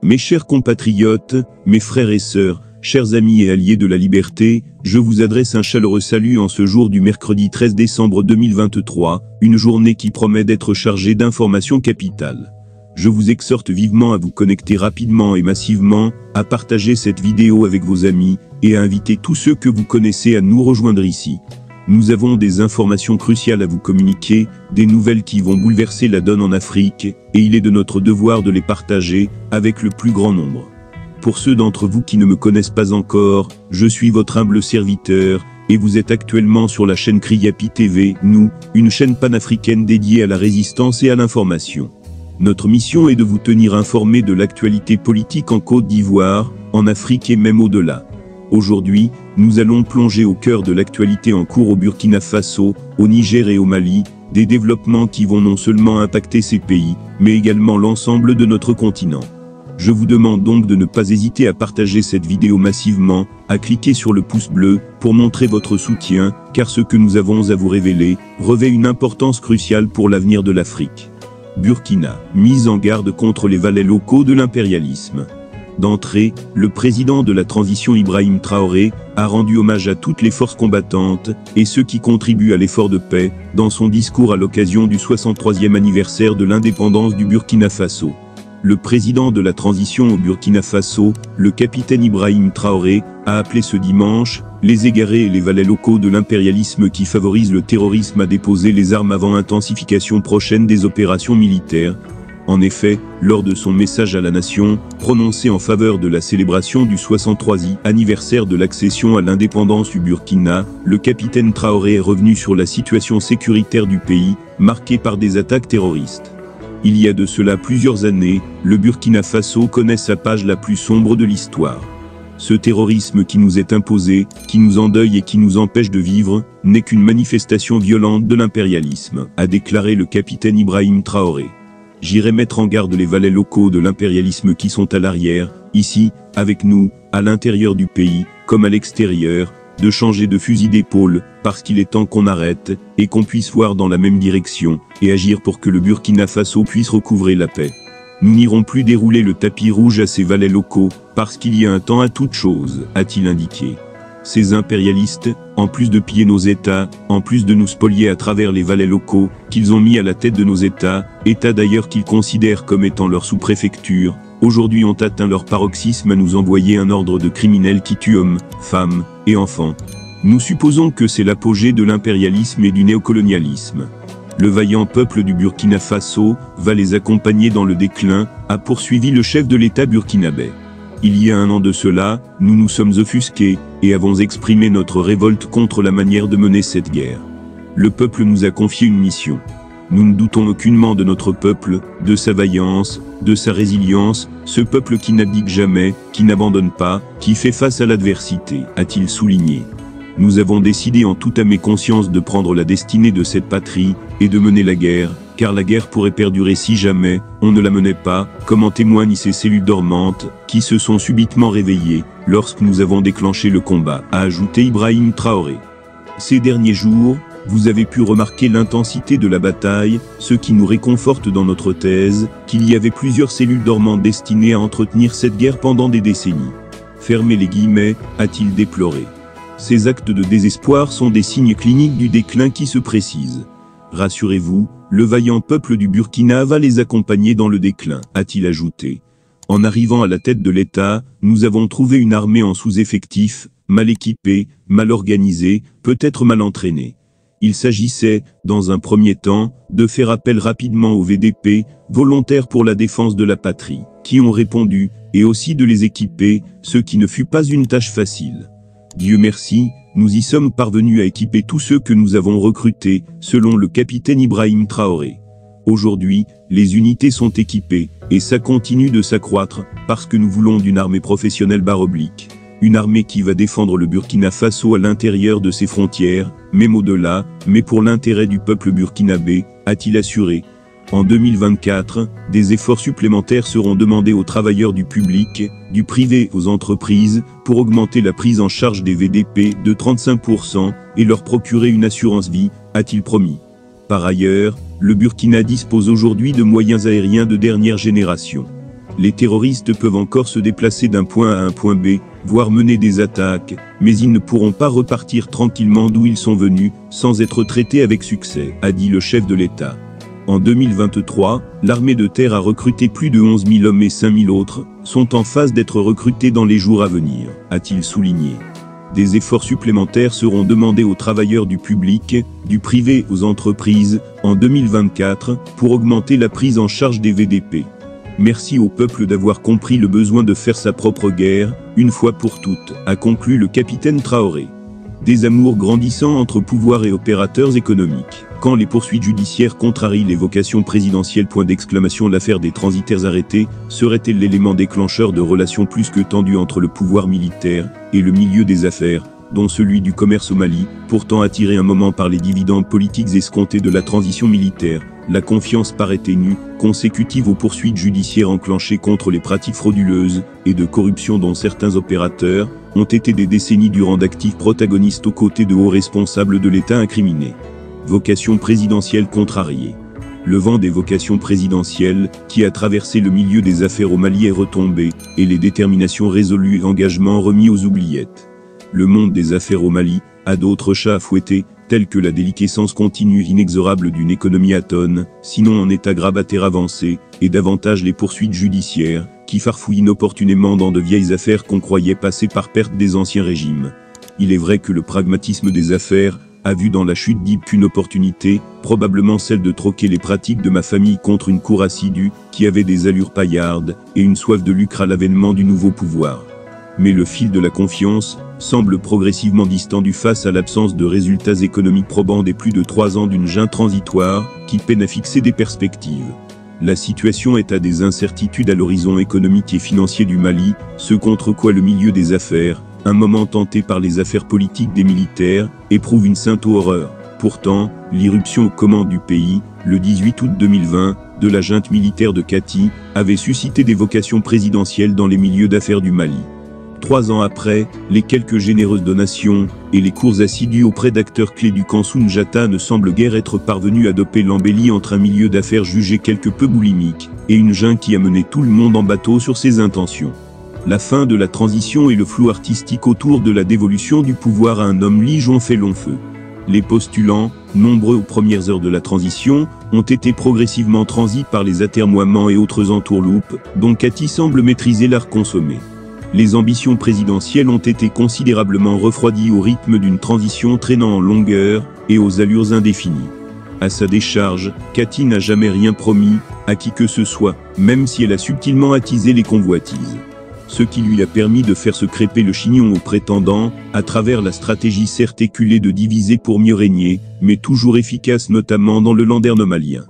Mes chers compatriotes, mes frères et sœurs, chers amis et alliés de la liberté, je vous adresse un chaleureux salut en ce jour du mercredi 13 décembre 2023, une journée qui promet d'être chargée d'informations capitales. Je vous exhorte vivement à vous connecter rapidement et massivement, à partager cette vidéo avec vos amis, et à inviter tous ceux que vous connaissez à nous rejoindre ici. Nous avons des informations cruciales à vous communiquer, des nouvelles qui vont bouleverser la donne en Afrique, et il est de notre devoir de les partager, avec le plus grand nombre. Pour ceux d'entre vous qui ne me connaissent pas encore, je suis votre humble serviteur, et vous êtes actuellement sur la chaîne Kriyapi TV, nous, une chaîne panafricaine dédiée à la résistance et à l'information. Notre mission est de vous tenir informés de l'actualité politique en Côte d'Ivoire, en Afrique et même au-delà. Aujourd'hui, nous allons plonger au cœur de l'actualité en cours au Burkina Faso, au Niger et au Mali, des développements qui vont non seulement impacter ces pays, mais également l'ensemble de notre continent. Je vous demande donc de ne pas hésiter à partager cette vidéo massivement, à cliquer sur le pouce bleu, pour montrer votre soutien, car ce que nous avons à vous révéler, revêt une importance cruciale pour l'avenir de l'Afrique. Burkina, mise en garde contre les valets locaux de l'impérialisme. D'entrée, le président de la transition Ibrahim Traoré a rendu hommage à toutes les forces combattantes et ceux qui contribuent à l'effort de paix dans son discours à l'occasion du 63e anniversaire de l'indépendance du Burkina Faso. Le président de la transition au Burkina Faso, le capitaine Ibrahim Traoré, a appelé ce dimanche les égarés et les valets locaux de l'impérialisme qui favorisent le terrorisme à déposer les armes avant intensification prochaine des opérations militaires. En effet, lors de son message à la nation, prononcé en faveur de la célébration du 63e anniversaire de l'accession à l'indépendance du Burkina, le capitaine Traoré est revenu sur la situation sécuritaire du pays, marquée par des attaques terroristes. Il y a de cela plusieurs années, le Burkina Faso connaît sa page la plus sombre de l'histoire. Ce terrorisme qui nous est imposé, qui nous endeuille et qui nous empêche de vivre, n'est qu'une manifestation violente de l'impérialisme, a déclaré le capitaine Ibrahim Traoré. J'irai mettre en garde les valets locaux de l'impérialisme qui sont à l'arrière, ici, avec nous, à l'intérieur du pays, comme à l'extérieur, de changer de fusil d'épaule, parce qu'il est temps qu'on arrête, et qu'on puisse voir dans la même direction, et agir pour que le Burkina Faso puisse recouvrer la paix. Nous n'irons plus dérouler le tapis rouge à ces valets locaux, parce qu'il y a un temps à toute chose, a-t-il indiqué. Ces impérialistes, en plus de piller nos États, en plus de nous spolier à travers les valets locaux, qu'ils ont mis à la tête de nos États d'ailleurs qu'ils considèrent comme étant leur sous-préfecture, aujourd'hui ont atteint leur paroxysme à nous envoyer un ordre de criminels qui tuent hommes, femmes et enfants. Nous supposons que c'est l'apogée de l'impérialisme et du néocolonialisme. Le vaillant peuple du Burkina Faso va les accompagner dans le déclin, a poursuivi le chef de l'État burkinabé. Il y a un an de cela, nous nous sommes offusqués, et avons exprimé notre révolte contre la manière de mener cette guerre. Le peuple nous a confié une mission. Nous ne doutons aucunement de notre peuple, de sa vaillance, de sa résilience, ce peuple qui n'abdique jamais, qui n'abandonne pas, qui fait face à l'adversité, a-t-il souligné. Nous avons décidé en toute âme et conscience de prendre la destinée de cette patrie, et de mener la guerre, car la guerre pourrait perdurer si jamais on ne la menait pas, comme en témoignent ces cellules dormantes, qui se sont subitement réveillées, lorsque nous avons déclenché le combat, a ajouté Ibrahim Traoré. Ces derniers jours, vous avez pu remarquer l'intensité de la bataille, ce qui nous réconforte dans notre thèse, qu'il y avait plusieurs cellules dormantes destinées à entretenir cette guerre pendant des décennies. Fermez les guillemets, a-t-il déploré. Ces actes de désespoir sont des signes cliniques du déclin qui se précise. Rassurez-vous, le vaillant peuple du Burkina va les accompagner dans le déclin, a-t-il ajouté. En arrivant à la tête de l'État, nous avons trouvé une armée en sous-effectif, mal équipée, mal organisée, peut-être mal entraînée. Il s'agissait, dans un premier temps, de faire appel rapidement aux VDP, volontaires pour la défense de la patrie, qui ont répondu, et aussi de les équiper, ce qui ne fut pas une tâche facile. Dieu merci, nous y sommes parvenus à équiper tous ceux que nous avons recrutés, selon le capitaine Ibrahim Traoré. Aujourd'hui, les unités sont équipées, et ça continue de s'accroître, parce que nous voulons d'une armée professionnelle /, une armée qui va défendre le Burkina Faso à l'intérieur de ses frontières, même au-delà, mais pour l'intérêt du peuple burkinabé, a-t-il assuré. En 2024, des efforts supplémentaires seront demandés aux travailleurs du public, du privé aux entreprises, pour augmenter la prise en charge des VDP de 35% et leur procurer une assurance vie, a-t-il promis. Par ailleurs, le Burkina dispose aujourd'hui de moyens aériens de dernière génération. Les terroristes peuvent encore se déplacer d'un point A à un point B, voire mener des attaques, mais ils ne pourront pas repartir tranquillement d'où ils sont venus, sans être traités avec succès, a dit le chef de l'État. En 2023, l'armée de terre a recruté plus de 11 000 hommes et 5 000 autres sont en phase d'être recrutés dans les jours à venir, a-t-il souligné. Des efforts supplémentaires seront demandés aux travailleurs du public, du privé aux entreprises, en 2024, pour augmenter la prise en charge des VDP. Merci au peuple d'avoir compris le besoin de faire sa propre guerre, une fois pour toutes, a conclu le capitaine Traoré. Des amours grandissants entre pouvoirs et opérateurs économiques. Quand les poursuites judiciaires contrarient les vocations présidentielles, l'affaire des transitaires arrêtés serait-elle l'élément déclencheur de relations plus que tendues entre le pouvoir militaire et le milieu des affaires, dont celui du commerce au Mali, pourtant attiré un moment par les dividendes politiques escomptés de la transition militaire. La confiance paraît ténue, consécutive aux poursuites judiciaires enclenchées contre les pratiques frauduleuses et de corruption dont certains opérateurs ont été des décennies durant d'actifs protagonistes aux côtés de hauts responsables de l'État incriminés. Vocation présidentielle contrariée. Le vent des vocations présidentielles, qui a traversé le milieu des affaires au Mali, est retombé, et les déterminations résolues et engagements remis aux oubliettes. Le monde des affaires au Mali a d'autres chats à fouetter, tels que la déliquescence continue inexorable d'une économie atone, sinon en état grabataire avancé, et davantage les poursuites judiciaires, qui farfouillent inopportunément dans de vieilles affaires qu'on croyait passer par perte des anciens régimes. Il est vrai que le pragmatisme des affaires a vu dans la chute d'Ib qu'une opportunité, probablement celle de troquer les pratiques de ma famille contre une cour assidue, qui avait des allures paillardes, et une soif de lucre à l'avènement du nouveau pouvoir. Mais le fil de la confiance semble progressivement distendu face à l'absence de résultats économiques probants des plus de 3 ans d'une junte transitoire, qui peine à fixer des perspectives. La situation est à des incertitudes à l'horizon économique et financier du Mali, ce contre quoi le milieu des affaires, un moment tenté par les affaires politiques des militaires, éprouve une sainte horreur. Pourtant, l'irruption aux commandes du pays, le 18 août 2020, de la junte militaire de Kati, avait suscité des vocations présidentielles dans les milieux d'affaires du Mali. 3 ans après, les quelques généreuses donations et les cours assidus auprès d'acteurs clés du camp Soundiata ne semblent guère être parvenus à doper l'embellie entre un milieu d'affaires jugé quelque peu boulimique et une junte qui a mené tout le monde en bateau sur ses intentions. La fin de la transition et le flou artistique autour de la dévolution du pouvoir à un homme lige ont fait long feu. Les postulants, nombreux aux premières heures de la transition, ont été progressivement transis par les atermoiements et autres entourloupes, dont Kati semble maîtriser l'art consommé. Les ambitions présidentielles ont été considérablement refroidies au rythme d'une transition traînant en longueur et aux allures indéfinies. À sa décharge, Kati n'a jamais rien promis à qui que ce soit, même si elle a subtilement attisé les convoitises. Ce qui lui a permis de faire se crêper le chignon aux prétendants, à travers la stratégie certes éculée de diviser pour mieux régner, mais toujours efficace notamment dans le landerneau malien.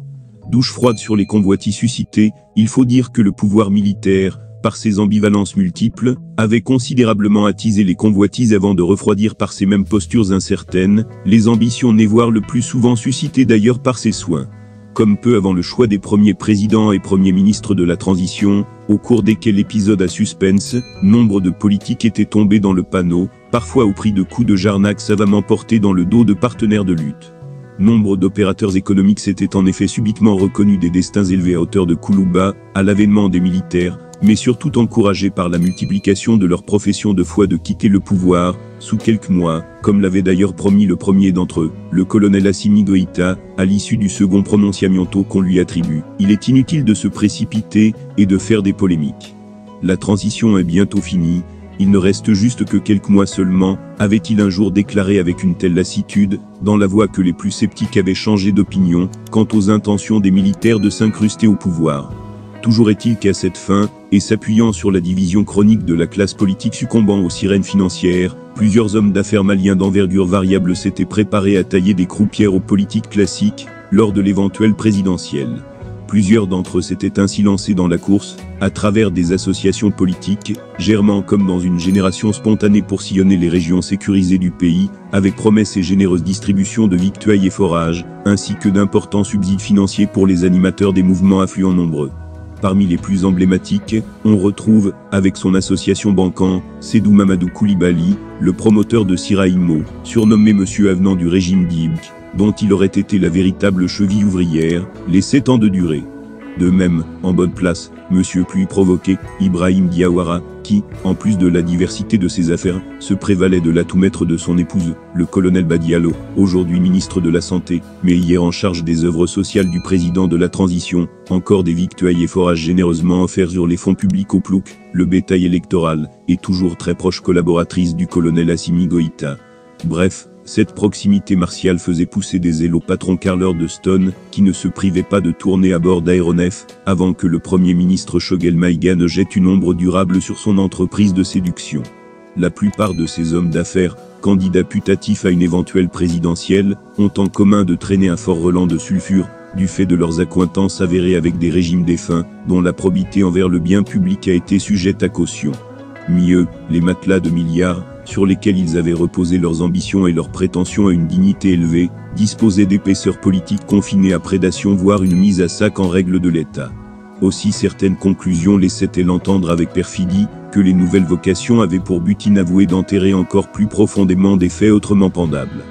Douche froide sur les convoitises suscitées, il faut dire que le pouvoir militaire, par ses ambivalences multiples, avait considérablement attisé les convoitises avant de refroidir par ses mêmes postures incertaines, les ambitions nées voire le plus souvent suscitées d'ailleurs par ses soins. Comme peu avant le choix des premiers présidents et premiers ministres de la transition, au cours desquels l'épisode à suspense, nombre de politiques étaient tombés dans le panneau, parfois au prix de coups de jarnac savamment portés dans le dos de partenaires de lutte. Nombre d'opérateurs économiques s'étaient en effet subitement reconnus des destins élevés à hauteur de Koulouba, à l'avènement des militaires, mais surtout encouragés par la multiplication de leur profession de foi de quitter le pouvoir, sous quelques mois, comme l'avait d'ailleurs promis le premier d'entre eux, le colonel Assimi Goïta, à l'issue du second prononciamiento qu'on lui attribue. Il est inutile de se précipiter et de faire des polémiques. La transition est bientôt finie, il ne reste juste que quelques mois seulement, avait-il un jour déclaré avec une telle lassitude, dans la voix que les plus sceptiques avaient changé d'opinion, quant aux intentions des militaires de s'incruster au pouvoir. Toujours est-il qu'à cette fin, et s'appuyant sur la division chronique de la classe politique succombant aux sirènes financières, plusieurs hommes d'affaires maliens d'envergure variable s'étaient préparés à tailler des croupières aux politiques classiques, lors de l'éventuelle présidentielle. Plusieurs d'entre eux s'étaient ainsi lancés dans la course, à travers des associations politiques, germant comme dans une génération spontanée pour sillonner les régions sécurisées du pays, avec promesses et généreuses distributions de victuailles et forages, ainsi que d'importants subsides financiers pour les animateurs des mouvements affluents nombreux. Parmi les plus emblématiques, on retrouve, avec son association Bancan, Sédou Mamadou Koulibaly, le promoteur de Siraïmo, surnommé Monsieur Avenant du régime d'Ibk, dont il aurait été la véritable cheville ouvrière, les 7 ans de durée. De même, en bonne place, monsieur puis provoqué, Ibrahim Diawara, qui, en plus de la diversité de ses affaires, se prévalait de l'atout maître de son épouse, le colonel Badialo, aujourd'hui ministre de la Santé, mais hier en charge des œuvres sociales du président de la transition, encore des victuailles et forages généreusement offerts sur les fonds publics au plouc, le bétail électoral, et toujours très proche collaboratrice du colonel Assimi Goïta. Bref, cette proximité martiale faisait pousser des ailes au patron Carler de Stone, qui ne se privait pas de tourner à bord d'aéronefs, avant que le Premier ministre Choguel Maïga ne jette une ombre durable sur son entreprise de séduction. La plupart de ces hommes d'affaires, candidats putatifs à une éventuelle présidentielle, ont en commun de traîner un fort relent de sulfure, du fait de leurs accointances avérées avec des régimes défunts, dont la probité envers le bien public a été sujette à caution. Mieux, les matelas de milliards, sur lesquels ils avaient reposé leurs ambitions et leurs prétentions à une dignité élevée, disposaient d'épaisseurs politiques confinées à prédation voire une mise à sac en règle de l'État. Aussi certaines conclusions laissaient-elles entendre avec perfidie, que les nouvelles vocations avaient pour but inavoué d'enterrer encore plus profondément des faits autrement pendables.